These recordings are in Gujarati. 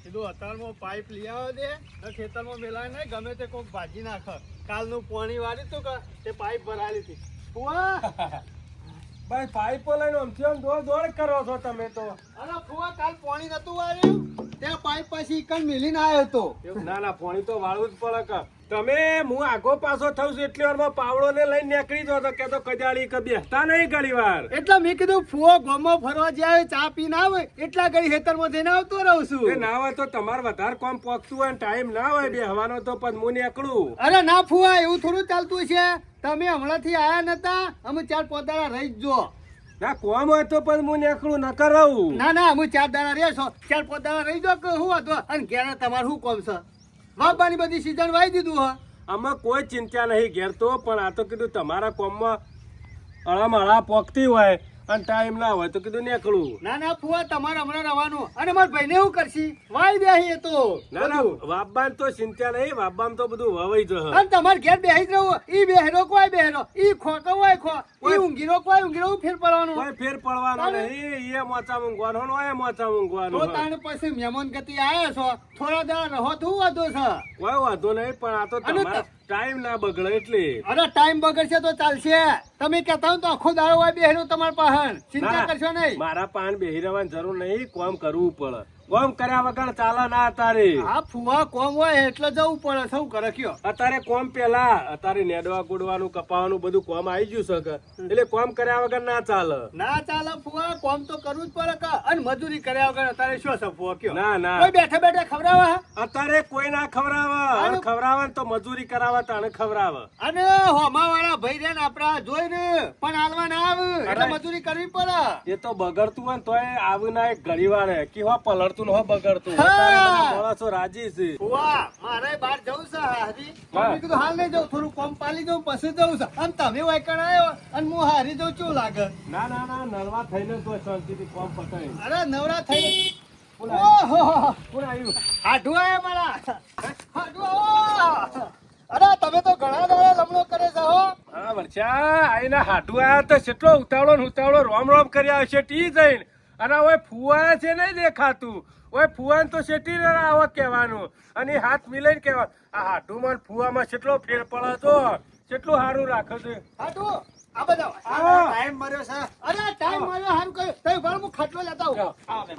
કીધું અત્યારમાં પાઇપ લઈ આવે દે ને ખેતરમાં મેલાય નહીં ગમે તે કોઈક ભાજી નાખે. કાલનું પાણી વાળી તું કે તે પાઇપ ભરાયેલી હતી. ફુવા ભાઈ પાઇપો લઈને આમથી આમ દોડ કરો છો તમે તો. અરે ફુવા કાલ પાણી નતું વાળ્યું તે પાઇપ પછી ઈકણ મેલીને આવ્યો હતો. ના ના પાણી તો વાળવું જ પડે કે તમે હું આગો પાછો થઉં છું એટલી વારમાં પાવડો ને લઈને નીકળી જો તો કે તો કજાળી કે બેસતા નહીં ઘણી વાર. એટલે મેં કીધું ફુવો ગોમો ફરવા જાય ચા પીને આવે એટલા ઘડી ખેતરમાં જઈને આવતો રહું છું. એ ના હોય તો તમારે વધારે કામ પોકતું હોય ટાઈમ ના હોય બેહવાનો તો પણ હું નીકળું. અરે ના ફુવા એવું થોડું ચાલતું છે. તમે હમણાંથી આયા નતા અમે 4-5 દાડા રહી જ જો. ના કોમ હોય તો પણ હું નીકળું ન કરાવું. ના ના અમે 4 દાડા રહેશો 4-5 દાડા રહી જો કે હું હતો અને ઘેર તમારે શું કોમ છે? વાવવાની બધી સીઝન વાવી દીધું હ. આમાં કોઈ ચિંતા નહીં ઘેર તો પણ આ તો કીધું તમારા કોમમાં અળામળા પોકતી હોય અને ટાઈમ ના હોય તો કીધું નીકળું. ના ના ફુવા તમારે હમણાં રહેવાનું અને મારા ભાઈને શું કરશી વાવી બેહી તો. ના ના વાબાન તો ચિંતા નહીં વાબામ તો બધું વવાઈ જશે. અને તમારે ઘેર બેહી જ રહું. ઈ બેહરો કોઈ બેહરો ઈ ખો તો હોય ખો ઈ ઊંઘીરો કોઈ ઊંઘીરો ફેર પડવાનું. કોઈ ફેર પડવાનો નહીં. એ મોચા મૂંઘવાનો હોય મોચા મૂંઘવાનો. તો તાણે પછી મહેમાન ગતિ આયા છો થોડા દાડા રહો તો વાંધો છે. કોઈ વાંધો નહીં પણ આ તો તમારા ટાઈમ ના બગડે એટલે. અરે ટાઈમ બગડશે તો ચાલશે. તમે કહેતા હો તો આખો દાડો હોય બેહરો તમારા પાસે. ચિંતા કરશો નહીં. મારા પાન બેહી રહેવાની જરૂર નહીં. કોમ કરવું પડે. કોમ કર્યા વગર ચાલે ના અત્યારે. હા ફુવા કોમ હોય એટલે જવું પડે. શું કરે કયો? અત્યારે કોમ પેલા અત્યારે નેડવા કુડવાનું કપાવાનું બધું કોમ આવી ગયું છે એટલે કોમ કર્યા વગર ના ચાલે. ના ચાલે ફુવા કોમ તો કરવું જ પડે કે. અને મજૂરી કર્યા વગર અત્યારે શું છે ફુવા કયો? ના ના કોઈ બેઠા બેઠા ખવડાવે અત્યારે કોઈ ના ખવડાવે. ખવડાવે તો મજૂરી કરાવે તાણે ખવડાવે. અને હોમા વાળા ભાઈ રે ને આપડા જોઈને પણ હાલવા ના આવે એટલે મજૂરી કરવી પડે. એ તો બગડતું હોય ને તોય આવું ના એક ઘડી વાર કે હો પલળતું ને હો બગડતું. હા. અત્યારે બધા માણસો રાજી છે. ફુવા મારે બહાર જવું છે હારી. મેં કીધું હાલ નહીં જવું થોડું કોમ પાલી જવું પછી જવું છે. અને તમે વાયકણ આવ્યો અને હું હારી જઉં શું લાગે? ના ના ના નરવા થઈને તો શાંતિથી કોમ પતાય. અરે નવરા થઈ કોણ આવ્યું? હાડું આયા મારા હાડું આવો. અરે તમે તો ઘણા દાડા લમણો કરે છે હો. હા વર્ષા આઈના હાટુ આયા તો કેટલો ઉતાવળો ને ઉતાવળો રોમ રોમ કર્યા હશે ટી જઈને. અને હવે ફુવા છે નહીં દેખાતું. હવે ફુવાને તો શેટી આવો કહેવાનું અને હાથ મિલાઈને કહેવાનું. આ હાટુમાં ને ફુવામાં કેટલો ફેર પડે તો કેટલું સારું રાખે છે. હાડું આ બધા ટાઈમ મળ્યો છે. અરે ટાઈમ મળ્યો સારું કર્યું. તમે ભલે હું ખાટલો લેતા આવું.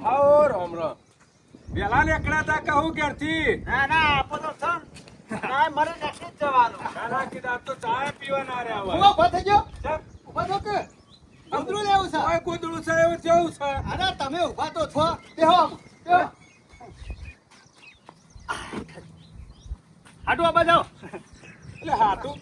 આવો રોમ રોમ વેલા નીકળ્યા તા કહું ઘેરથી. ના ના આપો તો સર. ના મારે નથી જ જવાનું. ના ના કીધા તો ચા પીવા ના રહ્યા હું હોય. ઉભા થઈ ગયો. ઉભા થો કે કુતરું લેવું છે. કોઈ કૂતરું છે એવું જેવું છે. અરે તમે ઉભા તો છો. બેહો બેહો. હાડું આ બાજુ એટલે હાટું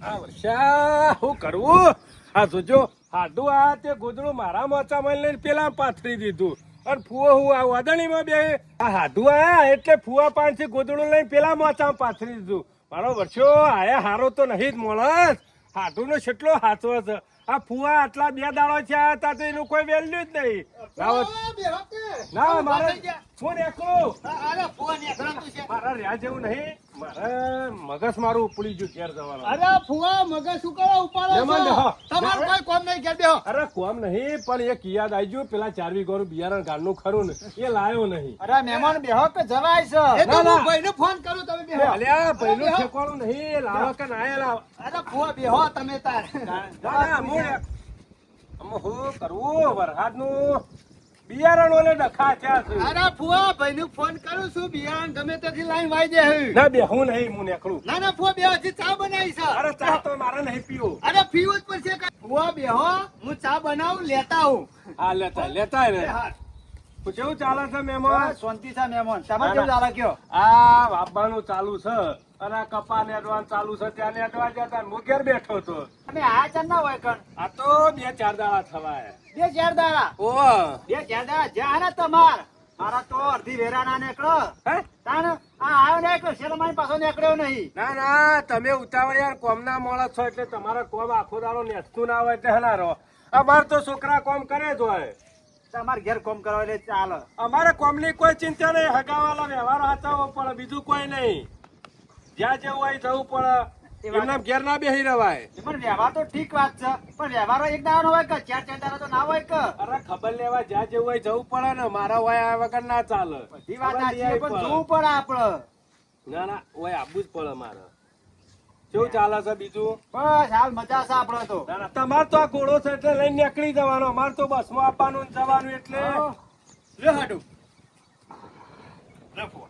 આ વર્ષા શું કરવું? આ જોજો હાડું આ તે ગોદડું મારા મોચામાં લઈને પેલા પાથરી દીધું અને ફુવો હું આ વાદળીમાં બે આ હાડું આયા એટલે ફુવા પાંચથી ગોદડું લઈને પેલા મોચામાં પાથરી દીધું. મારો વર્ષો આયા હારો તો નહીં જ મોણસ. હાડુનો કેટલો હાચવો છે. આ ફુવા આટલા 2 દાડો છે હતા તો એનું કોઈ વેલ્યુ જ નહીં. ના મારે હું નીકળું. અરે ફુવા નીકળાતું છે. મારા રહ્યા જેવું નહીં. મારે મગજ મારું ઉપડી ગયું ઘેર જવાનું. અરે ફુવા મગજ શું કરો ઉપાડો મહેમાન છો? બેહો. તમારું કોઈ કોમ નહીં ઘેર બેહો. અરે કોમ નહીં પણ એક યાદ આવી ગયું પેલા 4 વીઘાનું બિયારણ ગાળનું ખરું ને એ લાયો નહીં. અરે મહેમાન બેહો કે જવાય છે. એ તો ના, ના. હું ભાઈને ફોન કરું તમે બેહો. અલ્યા પહેલું ઠેકવાનું નહીં. એ લાવો કે ના એ લાવો. અરે ફુવા બેહો તમે તાર. ના, ના, આમાં શું કરવું? વરસાદનું બિયારણ ઓલે ડખા થયા છે. અરે ફુવા ભાઈને ફોન કરું છું બિયારણ ગમે ત્યાંથી લાઈન વાઈ દે. ના બેહું નહીં હું નીકળું. ના ના ફુવા બેહો હજી ચા બનાવી છે. અરે ચા તો મારે નહીં પીવું. અરે પીવું જ પડશે કે. ફુવા બેહો હું ચા બનાવું લેતા આવું. હા લેતા ને કેવું ચાલે છે મહેમાન? શાંતિ છે મહેમાન. તમારે કેવું ચાલે કયો? આ વાપવાનું ચાલુ છે અને આ કપા નેડવાનું ચાલુ છે. ત્યાં નેડવા જતા હું ઘેર બેઠો હતો. તમે આ ચાર ના હોય કણ. આ તો 2-4 દાડા થવાય. 2-4 દાડા. ઓહ 2-4 દાડા જ્યાં ને તમાર મારા તો અડધી વેરા ના નીકળો. હે? તાણ આ આવ્યો ને એક શેરમાની પાછો નીકળ્યો નહીં. ના ના તમે ઉતાવળિયા કોમ ના મોળસ છો એટલે તમારા કોમ આખો દાડો નેસતું ના હોય એટલે હના રહો. અમાર તો છોકરા કોમ કરે જ હોય. તમારે ઘેર કોમ કરવા એટલે ચાલે. અમારે કોમની કોઈ ચિંતા નહીં. હગાવાલા વ્યવહારો હાચવવો પડે બીજું કોઈ નહીં. જ્યાં જેવું હોય જવું પડે. એમના ઘેર ના બેહી રવાય. પણ વ્યવહાર તો ઠીક વાત છે, પણ વ્યવહાર એક દાવાનો હોય કે ચાર ચાર દાડા તો ના હોય કે. અરે ખબર લેવા જ્યાં જેવું હોય જવું પડે ને, મારા હોય આ વગર ના ચાલે. બધી વાત ખબર સાચી છે, લેવી પણ પડે. જોવું પડે આપડે. ના ના હોય આવવું જ પડે મારે. કેવું ચાલે છે બીજું? બસ હાલ મજા છે આપડે તો. ના ના તમાર તો આ ઘોડો છે એટલે લઈને નીકળી જવાનો, અમાર તો બસમાં આપવાનું ને જવાનું એટલે. લે હાડું લે ફોન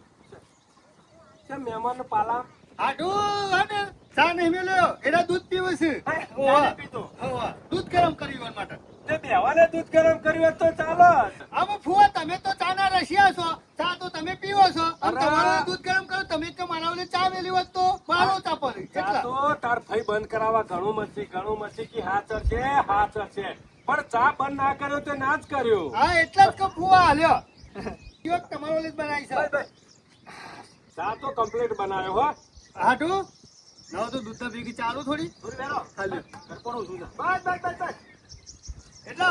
છે મહેમાન પાલા. હાડું હે ને ચા નહીં મેલ્યો એના દૂધ પીવું છે. ચા નહીં પીતો. હોવા. દૂધ ગરમ કર્યું માટે તે બેવાને દૂધ ગરમ કર્યું હોત તો ચાલે. આમાં ફુવા તમે તો ચા ના રશિયા છો, ચા તો તમે પીવો છો અને અરે. તમારું દૂધ ગરમ કરો. તમે તો મારા ઓલે ચા મેલી હોત તો મારો ચા પડી ચા એટલા. તો તાર ભાઈ બંધ કરાવવા ઘણું મચી કે હાચર છે પણ ચા બંધ ના કર્યો તે ના જ કર્યો. હા એટલા જ કે ફુવા હાલ્યો કયો તમારો ઓલે જ બનાવી છે. ચા તો કમ્પ્લીટ બનાવ્યો હો. હાડું નવો તો દૂધ ભેગી ચાલુ થોડી બેરો હાલ્યો કોનું શું છે? બસ એટલે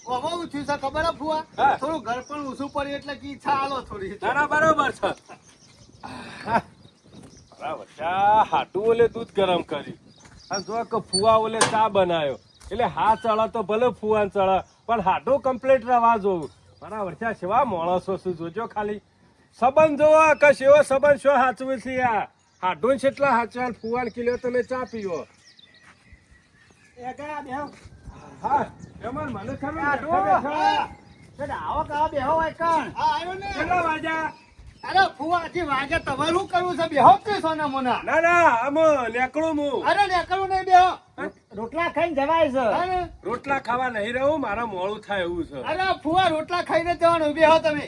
ઓમાં થયું છે ખબર હે ફુવા હા. થોડું ઘર પણ ઊંચું પડ્યું એટલે કે ઈચ્છા આલો થોડી. ના ના બરોબર છે. બરાબર ચા હાટું ઓલે દૂધ ગરમ કર્યું અને જો કે ફુવા ઓલે ચા બનાવ્યો એટલે હા ચડે તો ભલે ફુવાન ચડે પણ હાટું કમ્પ્લીટ રવા જોવું. બરાબર છે. સેવા માણસો શું જોજો ખાલી સંબંધ જોવો કે સેવો સંબંધ શું સાચવું છે આ હાટું કેટલા હાચવાન ફુવાન કિલો તમે ચા પીવો. હા એમાં મને ખબર હાટું. ખબર. એટલે આવો કાવા બેહો હોય કણ. હા આવ્યો ને. કેટલા વાગ્યા? અરે ફુવા હજી વાગે તમારે શું કરવું છે બેહો કે સોના મોના. ના ના આમ નીકળું હું. અરે નીકળવું નહીં બેહો. રોટલા ખાઈને જવાય છે. અરે રોટલા ખાવા નહીં રહું મારા મોડું થાય એવું છે. અરે ફુવા રોટલા ખાઈને જ જવાનું બેહો તમે.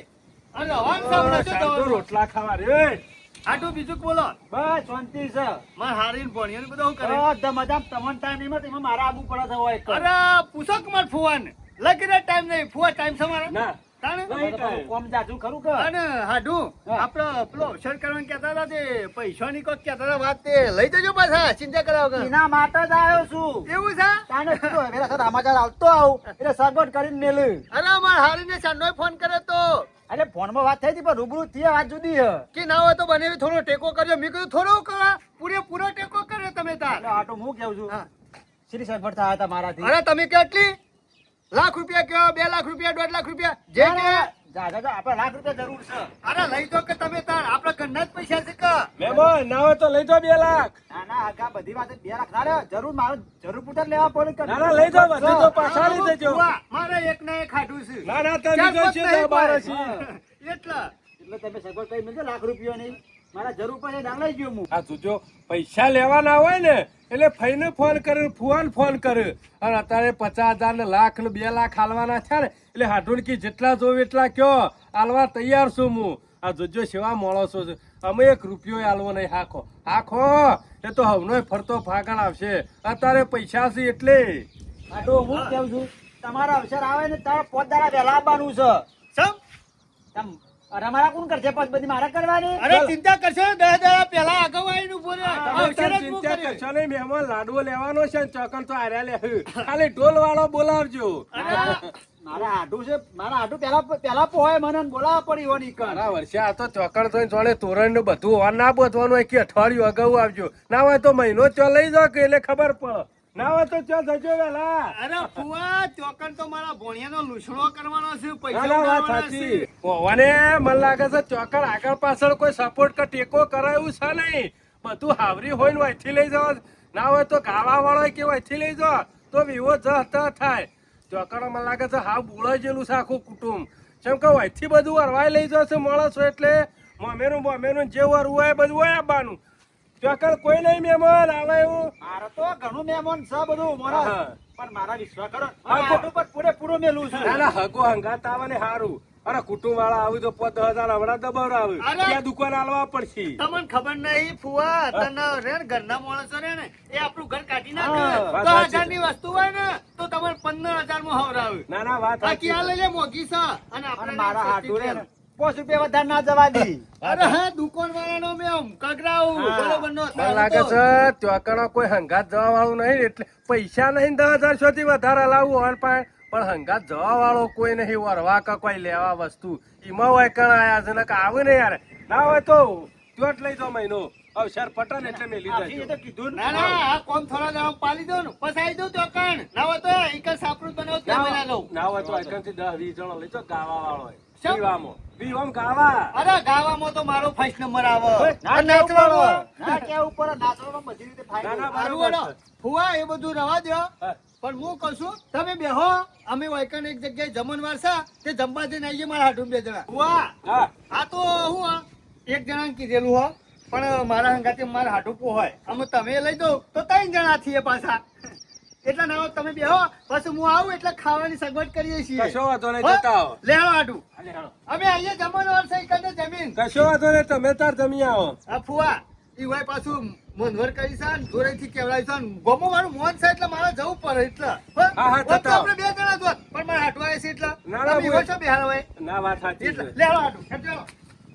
અરે હવાન સાંભળો છો સાંજ તો જવાનું. રોટલા ખાવા રે. હાટું બીજું બોલો. બસ શાંતિ છે. માર હારીને ભણ્યો ને બધું શું કરે. બધા મજા તમને ટાઈમ નહીં મળતો, એમાં મારા આબુ પડે છે હોય કણ. અરે પૂછો કે માર ફુવાને લગીને ટાઈમ નહીં. ફુવા ટાઈમ છે મારા ના તાણે? નહીં ટાઈમ. કોમ જાજુ ખરું કે. અને હાડું હા. આપડે પેલો અવસર કરવાનું કહેતા હતા તે પૈસાની કોક કહેતા હતા વાત તે લઈ જજો પાછા ચિંતા કરાવો કે. એના માટે જ આવ્યો છું. એવું છે? તાને કીધું વેલા સાથે સમાચાર આવતો આવું એટલે સગવડ કરીને મેલ્યું. અરે માર હારીને સાંજનો ફોન કર્યો તો અરે ફોનમાં વાત થઈ હતી પણ રૂબરૂ થી વાત જુદી છે. કે ના હોય તો બને થોડો ટેકો કરજો. મેં કીધું થોડો કરવા પૂરેપૂરો ટેકો કર્યો તમે તાર. એટલે આટો હું કેવું છું હા. શ્રી સગવડ થયા હતા મારાથી. અરે તમે કેટલી લાખ રૂપિયા કયો 2 લાખ રૂપિયા 1.5 લાખ રૂપિયા જે કે જા જા જા, આપણે લાખ રૂપિયા જરૂર છે. અરે લઈ દો કે તમે તાર આપડા ઘરના જ પૈસા છે કે. મહેમાન ના હોય તો લઈ જાઓ 2 લાખ. ના ના હગા બધી વાત 2 લાખ ના લે. જરૂર મારે જરૂર પૂરતા જ લેવા પડે કે. ના ના લઈ જાઓ બધું તો પાછા લઈ જજો. વાહ, મારે એક ના એક ખાધું છે. ના ના તમે ચાર જો પાંચ છે નહીં તો બાર પાડે. છે. એટલા એટલે તમે સગવડ કઈ મળજો લાખ રૂપિયા નહીં. મારા જરૂર પડે દામ લઈ ગયો હું. આ જોજો પૈસા લેવાના હોય ને એટલે ફઈને ફોન કર્યો ફુવાન ફોન કર્યો અને અત્યારે 50,000 ને લાખ ને 2 લાખ હાલવાના છે ને એટલે હાડુન કી જેટલા જોવે એટલા કયો હાલવા તૈયાર છું હું. આ જોજો સેવા માણસો છે અમે 1 રૂપિયો હાલવો નહીં. હાખો એ તો હવનો ફરતો ફાગણ આવશે. અત્યારે પૈસા છે એટલે આટો હું કેવું છું તમારા અવસર આવે ને તારે 5 દાડા વહેલા આવવાનું છે. સમ તમ અરે અમારા કોણ કરશે પછી બધી મારે કરવાની. અરે ચિંતા કરશો 10 દાડા પહેલા અગાઉ આવીને ઉભો રહ્યો. તમે અવસર તાર જ હું ચિંતા કર્યો. કરશો નહીં. મહેમાન લાડવો લેવાનો છે ને ચોકન તો આર્યા લે ખાલી ઢોલ વાળો બોલાવજો. મારા આટું છે મારા આટું પેલા પોહાય મને ને બોલાવવા પડી હોય ની કણ. મારા વર્ષે આ તો ચોકડ થઈને જોડે તોરણ નું બધું હોવા ના બોધવાનું હોય કે અઠવાડિયું અગાઉ આવજો. ના હોય તો મહિનો ચો લઈ જાઓ કે એટલે ખબર પડે. ના હોય તો ચો જજો વેલા. અરે ફુવા ચોકન તો મારા ભોણિયાનો લૂછણો કરવાનો છે. ના પૈસા ના વાત ઉડાડવાના સાચી. છે. હોવાને મને લાગે છે ચોકડ આગળ પાછળ કોઈ સપોર્ટ કે ટેકો કરાયું છે નહીં. બધું હાવરી હોય ને અહીંથી લઈ જાઓ. ના હોય તો ગાવા વાળો કે અહીંથી લઈ જાઓ તો વિવો જ થાય. ચોકડ મને લાગે છે હાવ બોળાઈ ગયેલું છે આખું કુટુંબ. જેમ કે અહીંથી બધું અરવાઈ લઈ જશે માણસો એટલે મમેરું જે વરવું હોય બધું હોય આવવાનું. ચોકડ કોઈ નહીં મહેમાન આવે એવું. મારે તો ઘણું મહેમાન છે બધું મારા હા. પણ મારા વિશ્વાસ કરો હા, આટલું પર પૂરેપૂરું મેલું છે. ના ના હગો હંગાત આવે ને હારું. અરે કુટુંબ વાળા આવી તો 5,000 હમણાં દબાવ આવે અરે. ત્યાં દુકાન હાલવા પડશે. તમને ખબર નહીં ફુવા તને રે ને ઘરના માણસો રે ને એ આપણું ઘર કાઢી હા, નાખે. વાત તો સાચી 1000 ની વસ્તુ હોય ને તો તમને 15,000 માં હવરાવે. ના ના વાત બાકી સાચી. આ લઈ લે મોંઘી છે અને અને આપણે મારા સસ્તી હાટું રે છે. ને 5 રૂપિયા વધારે ના જવા દી. અરે હા દુકાન વાળાનો મેં કગરાવું હા. બરોબર નો મને લાગે છે ચોકડો કોઈ હંગાત જવા વાળું નહીં એટલે પૈસા નહીં 10,000 સુધી વધારે લાવવું હોય પણ હંગાત જવા વાળો કોઈ નહીં. વરવા કે કોઈ લેવા વસ્તુ એમાં હોય કણ આયા છે ને કે આવે ને યાર. ના હોય તો ત્યો જ લઈ જાઓ મહિનો અવસર પટન એટલે મેલી આખી એ દેજો તો કીધું ને. ના ના આ કોમ થોડા દાડા પાલી દો ને પછી આવી દઉં તો કણ ના હોય તો એક સાપરું બનાવ તે બના લઉં ના હોય તો આઈકનથી 10-20 જણો લઈ જાઓ ગાવા વાળો હોય. શેમ? વિવામ ગાવા અરે ગાવામાં તો મારો ફર્સ્ટ નંબર આવે ના નાચવામાં. ના કેવું પડે નાચવામાં બધી રીતે ફાયદો. ના, ના, સારું બરોબર હેડો. છે. ફુવા એ બધું રવા દો હા. પણ હું કહું છું તમે બેહો અમે વાયકણ એક જગ્યાએ જમણવાર છે તે જમવા જઈને આવીએ મારા હાટું 2 જણા ફુવા હા આ તો હું એક જણાને કીધેલું હો પણ મારા હંગાતે મારા હાટું હોય અમે તમે લઈ દો તો 3 જણા છીએ પાછા એટલે ના હોય તમે બેહો પછી હું આવું એટલે ખાવાની સગવડ કરીએ છીએ કશો વાંધો નહીં, હો? જતા આવો. લે આવો હાટું હાલે, હાલો. અમે આવીએ જમણવાર છે ઈકડે જમીન કશો વાંધો નહીં, તમે તાર જમી આવો. આ ફુવા ઈ હોય પાછું મનવર કરી છે ને જોરેથી કેવડાવી છે ને ગોમો મારું મોન છે એટલે મારે જવું પડે એટલે હો? હા, હોત તો જતા આવો. આપણે 2 જણા જોત પણ મારે હાટવાય છે એટલે ના, ના, તમે હું- હોય છો બેહાર હોય ના વાત સાચી એટલે છે. લે આવો હાટું હેડ ચાલો.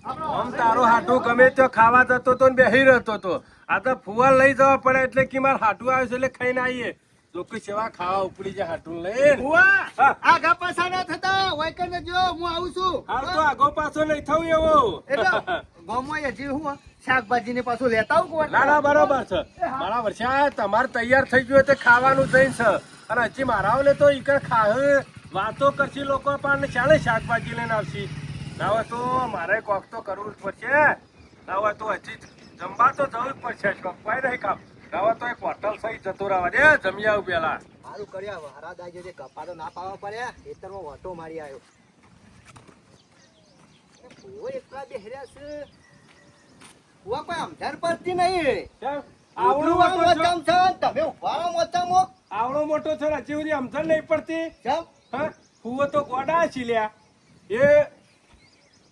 આપણો આમ તારો હાટું ગમે તો ખાવા જતો તો ને બેહી રહેતો તો આ તો ફુવા લઈ જવા પડે એટલે કે મારે હાટું આવે છે એટલે ખાઈને આવીએ લોકો સેવા ખાવા ઉપડી જાય હાટું લઈને. ફુવા હા. આગા પાછા ના થતા વાયકર ને જો હું આવું છું હાલ તો આગો પાછો નહીં થવું એવો. એટલે ગોમમાં હજી હું શાકભાજી ને પાછું લેતા આવું કોણ? ના ના બરોબર છે મારા વર્ષા તમારે તૈયાર થઈ ગયું હોય તો ખાવાનું જઈને છે અને હજી મારાઓને તો ઈકર ખાહે વાતો કરશી લોકો પણ ચાલે શાકભાજી લઈને આવશી ના હોય તો મારે કોક તો કરવું જ પડશે ના હોય તો હજી જમવા તો જવું જ પડશે કોઈ નહીં કામ ના હોય તો એક હોટલ સહી જતો રહેવા દે જમી આવું પેલા સારું કર્યા વહરાદ આજો જે કપા તો ના પાવા પડ્યા ખેતરમાં વટો મારી આવ્યો ફુવો એકલા બેહર્યા છે ફુવા કોઈ સમજણ પડતી નહીં કેમ? આવડું આવડો મોટો છો? મોચામ છે તમે ઉભા રહો મોચામાં આવડો મોટો છે ને હજી સુધી સમજણ નહીં પડતી કેમ હા ફૂવો તો ગોડા છીલ્યા એ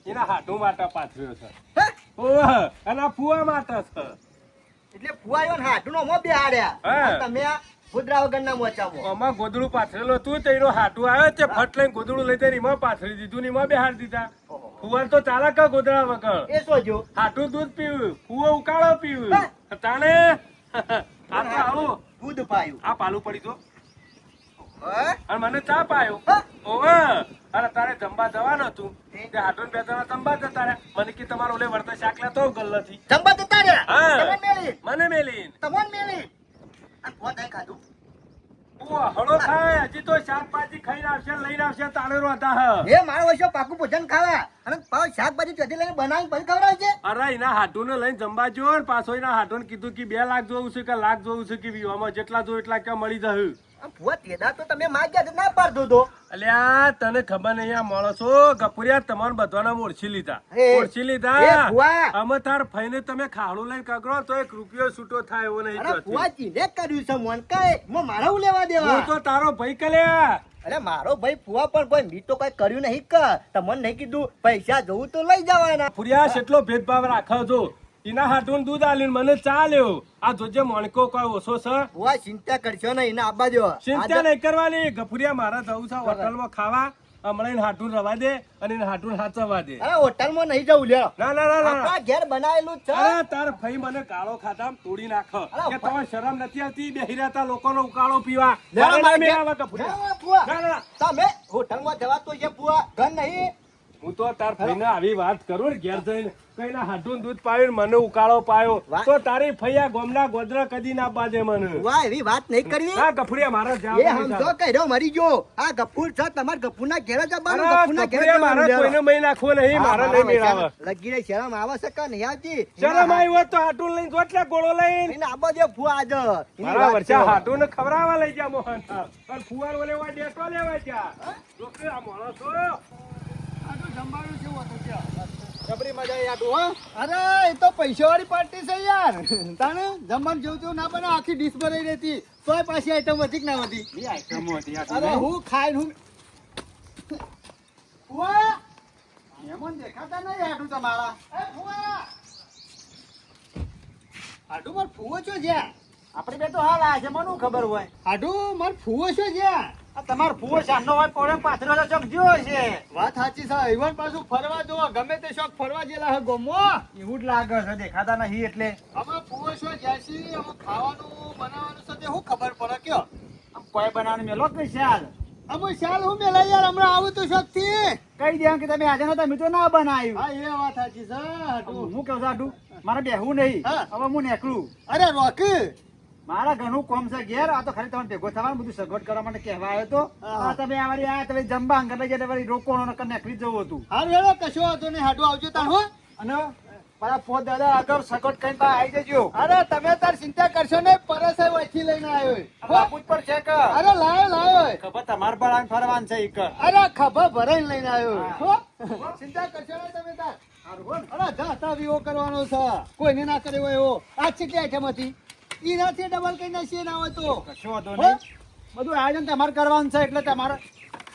એના હાથું માટે પાથર્યો છે હે? ઓહ અને આ ફુવા માટે છે એટલે ફુવા આવ્યો ને હાડું નો મોં બેહાડ્યા હા. અને તમે આ ખુદરા વગરના મોચામાં આમાં ગોદડું પાથરેલું હતું તો એનો હાટું આવ્યો તે ફટ લઈને ગોદડું લઈ જઈને એમાં પાથરી દીધું ને એમાં બેહાડી દીધા ફુવાન તો ચાલે કા ગોદડા વગર એ સોજો હાટું દૂધ પીવું ફુવો ઉકાળો પીવું હા. તાણે આ તો આવું દૂધ પાયું આ પાલું પડી જો હે? અને મને ચા પાયો હા. ઓવે અરે તારે જમવા જવાનું હતું તે હાટું બે જણા જમવા જતા રહ્યા મને કે તમારો ઓલે વળતા શાક લેતો આવું ગલ્લાથી જમવા જતા રહ્યા હા. તમને મેળી મને મેલીન તમને મેળી આ ફુવા કઈ ખાધું ઓહ હળો ખાય હજી તો શાકભાજી ખાઈને આવશે લઈને આવશે તાળેરો હતા હ એ મારો વર્ષો પાકું ભોજન ખાવા અને પાછો શાકભાજી ચોથી લઈને બનાવીને પછી ખવડાવે છે અરે એના હાટુને લઈને જમવા જો ને પાછો એના હાટુને કીધું કે 2 લાખ જોવું છે કે લાખ જોવું છે કે વિવામાં જેટલા જો એટલા ક્યાં મળી જાય આ ફુવા તેડા તો તમે માગ્યા તો ના પાડતો તો અલ્યા તને ખબર નહીં આ માણસો ગપુરિયા તમારે બધાના ઓળખી લીધા એ, ઓળખી એ લીધા ભુવા. અમે તાર ફઈને તમે ખાડું લઈને કગરો તો 1 રૂપિયો છૂટો થાય એવો નહીં અરે કહેતી. ફુવા ચીને કર્યું છે મોન કાય મો મારા હું લેવા દેવા હું તો તારો ભાઈ કલ્યા અરે મારો ભાઈ ફુવા પણ કોઈ મી તો કઈ કર્યું નહીં કે તમને નહીં કીધું પૈસા જોવું તો લઈ જવાના ફુરિયા કેટલો ભેદભાવ રાખો છો એના હાટું દૂધ આલ્યું મને ચા લ્યો આ જોજે મણકો કોઈ ઓછો છે ફુવા ચિંતા કરશો નહીં એને આબા દો ચિંતા નહીં કરવાની ગફુરિયા મારા જવું છે હોટલમાં ખાવા હમણાં એને હાટું રવા દે અને એને હાટું હાચવવા દે અરે હોટલમાં નહીં જવું લ્યો ના ના ના ના આપણા ઘેર બનાવેલું જ છે અરે તાર ભાઈ મને કાળો ખાતા તોડી નાખ અરે કે તમારે શરમ નથી આવતી બેહી રહેતા લોકોનો ઉકાળો પીવા લેવા મારે મારા ના ઘેર. મેળાવા ગફુરિયા. ના, ફુવા. ના ના તમે હોટલમાં જવા તો છે ફુવા ઘર નહીં હું તો તાર ભાઈને આવી વાત કરું ને ઘેર જઈને કઈના હાટું દૂધ પાયું મને ઉકાળો પાયો વાહ. તો તારી ફૈયા ગોમના ગોદરા કદી ના બાજે મને ફુવા એવી વાત નહીં કરવી ના ગફુરિયા મારા એ જવાનું સમજો કર્યો મરી ગયો આ ગફુર છે તમાર ગફુરના ઘેર જવાનું ગફુરના ઘેર ગફુરિયા મારા જવાનું કોઈને મહી નાખવો નહીં મારે નહીં મેળાવે લગી રહી શરમ આવે છે કે નહીં આવતી શરમ આવી હોત તો હાટું લઈને જોત લે ગોળો લઈને એને આબા દે ફુવા આજ એની મારા વાત વર્ષા છે. હાટું ને ખવડાવવા લઈ જા મોહન પણ ફુવાર ઓલે વા ડેટો લેવા જા જોકે આ માણસો આટલું જમવાનું કેવું હતું ત્યાં? જબરી મજા આવી આટલું હો અરે એ તો પૈસાવાળી પાર્ટી છે યાર તાણે જમવાનું જેવું તેવું ના બને આખી ડીશ ભરાઈ રહેતી તોય પાછી આઈટમ વધી કે ના વધી એ આઈટમો હતી આ અરે હું ખાઈને હું ફુવા મહેમાન દેખાતા નહીં આટલું તમારા એ ફુવા હાડુ માર ફુવો છો જ્યાં આપણે બે તો હાલ આ છે મને ખબર હોય હાડુ માર ફુવો છો જ્યાં આ તમારો ફુવો સાનો હોય પડે પાથરો તો ચમજો છે વાત સાચી છે ઈવન પાછું ફરવા જો ગમે તે શોખ ફરવા જેલા હે ગોમો એવું જ લાગે છે દેખાતા નહીં એટલે અમે ફુવો છો જ્યાં છીએ અમે ખાવાનું બનાવવાનું છે તે શું ખબર પડે કયો આમ કોઈ બનાવવાનું મેલો કે ચાલ અમે શાલ હું મેલા યાર હમણાં આવું તું શક્તિ કઈ દે કે તમે આજે નતા મિત્રો ના બનાવ્યું. હા એ વાત સાચી છે હાડુ. હું કહું છું હાડુ, મારે બેહવું નહીં. હા. હવે હું નીકળું. અરે રોક મારા ઘણું કોમ છે ઘેર. આ તો ખાલી તમને ભેગો થવાનું બધું સગવડ કરવા માટે કહેવા આવ્યો તો. હા. આ તમે અમારી આ તમે જમવા અંગર લઈ જાય વળી રોકોણો નકર નીકળી જવું હતું. હારું હેડો કશો વાંધો નહીં હાડુ આવજો તાર હો. અને મારા ફોન દાદા આગળ સગવડ કરીને બહાર આવી જજો. અરે તમે તાર ચિંતા કરશો ને પરસ વચ્ચી લઈને આવ્યો બાપુ જ પર છે કે અરે લાયો ખબર તમાર પર આવીને ફરવાનું છે ઈ કર. અરે ખભા ભરાઈને લઈને આવ્યો હો ચિંતા કરશો ને તમે તાર અરે જાતા વિવો કરવાનો છે કોઈને ના કર્યો હોય એવો આ કેટલી આઈટમ હતી ઈ નાથી ડબલ કઈ નાખીએ ના હોય તો કશો વાંધો હો? નહીં. બધું આયોજન તમારે કરવાનું છે એટલે તમારે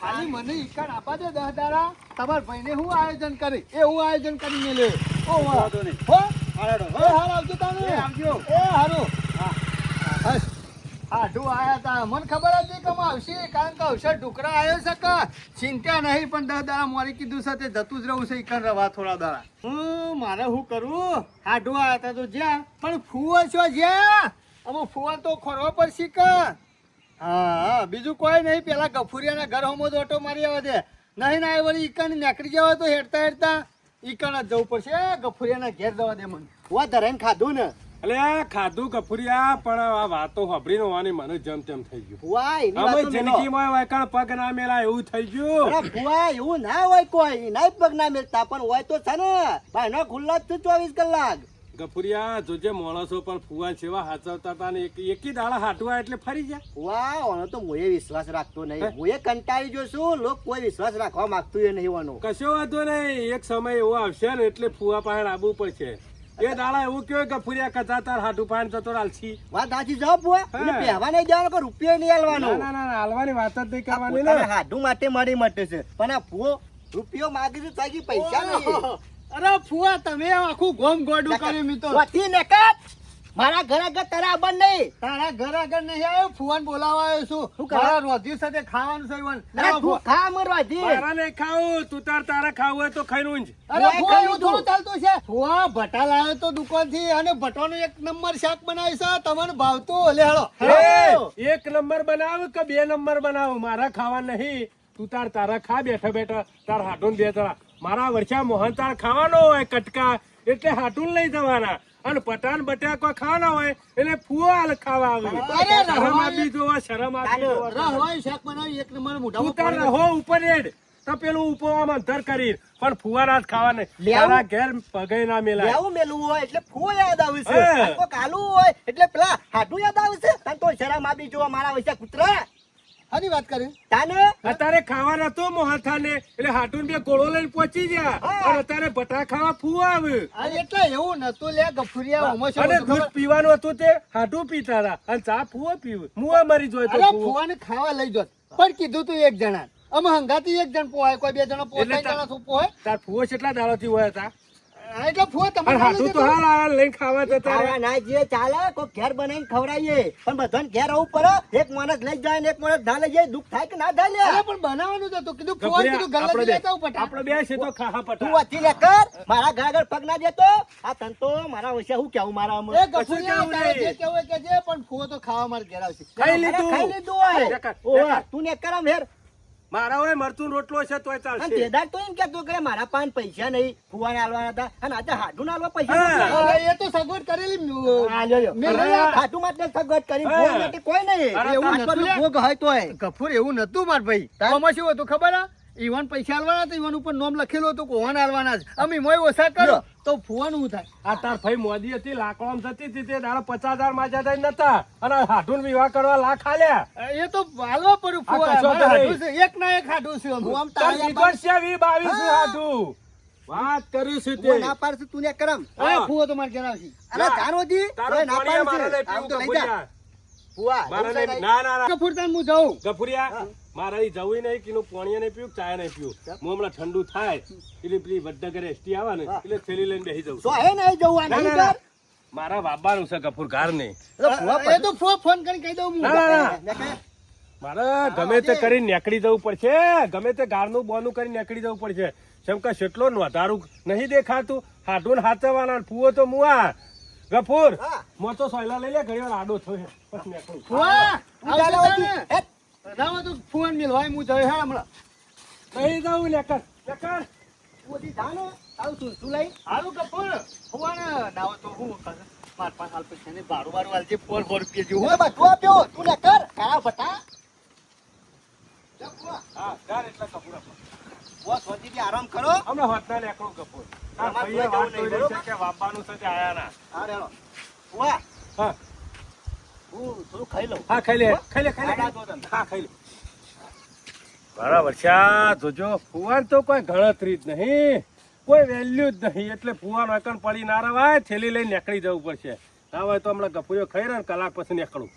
ખાલી મને ઈકાન આપા દે 10 દાડા તમાર ભાઈને હું આયોજન કરી એ હું આયોજન કરી મેલ્યો ઓ વાહ વાંધો નહીં. હો હાલો. એ હાર આવજો તાને એ આવજો. એ હારું હા હાડું આયા તા મને ખબર હતી કે હું આવશે કારણ કે અવસર ઢુકરા આવ્યો છે કે ચિંતા નહીં પણ 10 દાડા મોરી કીધું છે તે જતું જ રહું છે ઈકાન રવા થોડા દાડા હું મારે શું કરું હાડું આયા તા તો જ્યાં પણ ફુવો છો જ્યાં અમે ફુવા તો ખોરવા પડશે કે હા બીજું કોઈ નહીં પેલા ગફુરિયાના ઘર હોમો તો ઓટો મારી આવવા દે નહીં ના એ વળી ઈકણ નીકળી જવા તો હેડતા હેડતા ઈકણ જ જવું પડશે ગફુરિયાના ઘેર જવા દે મને વા ધરાઈને ખાધું ને એટલે આ ખાધું કપૂરિયા પણ આ વાતો સાંભળીને હોવાની મને જમ તેમ થઈ ગયું. વાહ એની અમે વાતો મેલો. જિંદગીમાં વાયકાણ પગ ના મેલા એવું થઈ ગયું. અરે ભુવા એવું ના હોય કોઈ એના પગ ના મેલતા પણ હોય તો છે ને ભાઈ નો ખુલ્લા જ છે 24 કલાક. ગફુરિયા જોજે માણસો પણ ફુવા સેવા હાચવતા હતા ને એકી દાડા હાટવા એટલે ફરી ગયા. વાહ ઓનો તો મોએ વિશ્વાસ રાખતો નહીં મોએ કંટાળી જો છું લોક કોઈ વિશ્વાસ રાખવા માંગતું નહીં ઓનો. કશો વાંધો નહીં એક સમય એવો આવશે ને એટલે ફુવા પાસે આવવું પડશે. એ દાડા એવું કહેવાય કે ફુરિયા કચા તાર હાટું પાણી જતો રાલસી. વાત સાચી જવાબ ભુવા એને પહેવા નહીં દેવાનો કે રૂપિયો નહીં આલવાનો. ના ના ના હાલવાની વાત જ નહીં આ કરવાની પોતાના ને. હાડું માટે મળી મટે છે પણ આ ભુવો રૂપિયો માગી છે તાકી પૈસા નહીં. અરે ફુવા તમે આખું ગોમ ગોડું કર્યું મી તો વધી નકર મારા ઘર આગળ તારા બંધ નહીં. તારા ઘર આગળ નહીં આવ્યો ફુવાન બોલાવા આવ્યો છું શું કરવા? મારા રોધ્યું સાથે ખાવાનું છે ઈવન. અરે તું ખા મર વધી. મારા નહીં ખાવું તું તારે ખાવું હોય તો ખાઈ ઊંઝ. અરે ફુવાએ ફુવા કહ્યું એવું થોડું ચાલતું છે ફુવા ભટા લાવ્યો તો દુકાનથી અને ભટાનું 1 નંબર શાક બનાવ્યું છે તમને ભાવતું લે હાલો એ, એક નંબર બનાવ કે 2 નંબર બનાવ મારા ખાવા નહીં. તું તારા ખા બેઠા બેઠા તાર હાટું બે તારા મારા વર્ષા મોહન તાર ખાવાનો હોય કટકા એટલે હાટું લઈ જવાના અને પટાન બટાકા ખાવાના હોય એટલે ફુવો હાલ ખાવા આવે. અરે શરમ આપી જોવા શરમ આપી જોવા. રહવાય શાક બનાવ્યું 1 નંબર તું મોઢામાં તાર પાણી રહો ઉપર હેડ તો પેલું ઉપવામાં અંતર કરી પણ ફુવાના જ ખાવા નહીં. લેવું? તારા ઘેર પગે ના મેલાય. લેવું મેલું હોય એટલે ફૂ યાદ આવે છે. હે. આ કોક આલું હોય એટલે પેલા હાડું યાદ આવે છે. તને તો શરમ આપી જોવા મારા વૈસા કૂતરા. હાની વાત કરી તાને અત્યારે ખાવા નતો મોહથા ને એટલે હાટુન બે ગોળો લઈને પહોંચી ગયા હા. અને અત્યારે બટા ખાવા ફૂ આવે અરે એટલે એવું નતું લે ગફુરિયા ઓમો છે અને બધું દૂધ ખબર? પીવાનું હતું તે હાટું પીતા હતા અને ચા ફૂવો પીવું મુવા મરી જોય તો અરે ફૂવો. ફુવાને ખાવા લઈ જોત પણ કીધું તું 1 જણા અમે હંગાતી 1 જણ પોહાય કોઈ 2 જણા પોતાય એટલે જણા શું પોહાય તાર ફૂવો કેટલા દાડાથી હોય હતા એટલે ફુવા અને તમારે હાટું તો હાલ આયા લઈને ખાવા જતા ખાવા રહ્યા. ના જે ચાલે કોક ઘેર બનાવીને ખવડાવીએ પણ બધાને ઘેર આવવું પડે. એક માણસ લઈ જાય ને એક માણસ ના લઈ જાય દુઃખ થાય કે ના થાય લે. અરે પણ બનાવવાનું તો હતું. કીધું ફુવાને કીધું આપણે ગલ્લાથી બે- લેતા આવું પટા. આપણે બે છે તો ખાવા તું પટા. વચ્ચે લે કર મારા ઘર આગળ પગ ના દેતો. આ તન તો મારા વૈસે હું કેવું મારા આમાં? એ ગફુરિયા કશું તારે કેવું જે નહીં. કેવું હોય કહેજે, પણ ફુવો તો ખાવા મારે ઘેર આવશે. ખાઈ અરે લીધું. ખાઈ લીધું હોય. દેખાડ, ઓવે, દેખાડ. તું ને કરમ હેર. મારા હોય મરચું રોટલો છે તોય અને ચાલશે. તેદાર તો એમ કેતો કે મારા પાસે પૈસા નહીં ફુવાને આલવાના હતા અને આજે હાડું આલવા પૈસા હા. નથી. હા, એ તો સગવડ કરેલી હા, લ્યો. મેં લઈ અરે, હાડું માટે સગવડ કરી હા. ફુવા માટે કોઈ નહીં. અરે, એવું નતું લે. ભોગ હોય તોય. ગફુર એવું નતું માર ભાઈ આમાં શું હતું ખબર હે? ઈવન પૈસા આલવાના હતા ઈવન ઉપર નામ લખેલું હતું કોણ આલવાના છે અમે મોય ઓછા કરો લ્યો. તો ફુવાનું શું થાય? આ તાર ભાઈ મોદી હતી લાકડામાં થતી હતી તે દાડા 50,000 માજા થઈ નતા અને હાડુન વિવાહ કરવા લાખ આલ્યા. એ તો હાલવા પડ્યું આ ફુવા. કશો મારે તો હાડું છે. એક ના એક હાડું છે અમે. આમ તાર તારે બીજોડ છે 20-22 હાડું. વાત કરી છે તે. ફુવા ના પાડશે તું ને કરમ. અરે ફુવો તો મારે ઘેર આવશે. અરે જાનોજી તારો તોય ના કોળિયા મારે પાડશે. નહીં આમ તો પીવું લઈ જા. ગફુરિયા. ફુવા મારે એવું નહીં. છે ના ના ના ગફુર તાન હું જાઉં. ગફુરિયા મારે ઈ જવું નહીં કીનું પોણીએ નહીં પીવું ચાય નહીં પીવું હું હમણાં ઠંડુ થાય એટલે પેલી વડનગર એસટી આવે ને એટલે થેલી લઈને બેસી જવું સો છું. હે નહીં જવું આ ના, નહીં ના, ના. કર. મારા બાબાનું છે ગફુર ઘર નહીં. એટલે ફુવા એ તો ફુવા ફોન કરીને કહી દઉં હું. ના, ના, ના. ને કહે, મારે ગમે તે કરીને નીકળી જવું પડશે ગમે તે ગારનું બોનું કરીને નીકળી જવું પડશે જેમ કે કેટલો વધારું નહીં દેખાતું હાડુન હાચવાના ફૂવો તો મુવા ગફુર હા. મો તો સોયલા લઈ લે ઘણી વાર આડો થયો પછી નીકળું. ફુવા તું ચાલે આવજો વધી. તાને. હેટ. ના હોય તો ફોન મેલવાય હું જઈ હા હમણાં નહીં જાઉં નેકર નેકર બધી જાને તારું શું લઈ હારું કપૂર ફોન ના હોય તો હું કરે માર 5 સાલ પછી ને બારું વાલજે 4 રૂપિયા જેવું હું બધું આપ્યો તું ને કર કાળા ભટા હા ચાર એટલા કપૂર બસ વધી આરામ કરો હમણાં હોતના નેકળું કપૂર હા અમારે ભાઈએ જોઈ વાત જવું નહીં, કરી છે કે વાપવાનું છે તે આયા ના હા રેડો વાહ હા હું થોડું ખાઈ લઉં હા ખાઈ લે ખાઈ લે ખાઈ હા, લે દો તમે. હા ખાઈ લે બરાબર છે આ જોજો ફુવાન તો કોઈ ગણતરી જ નહીં કોઈ વેલ્યુ જ નહીં એટલે ફુવાનો એકન પડી ના રવાય થેલી લઈને નીકળી જવું પડશે ના હોય તો હમણાં ગપુયો ખાઈ રહ્યો ને કલાક પછી નીકળું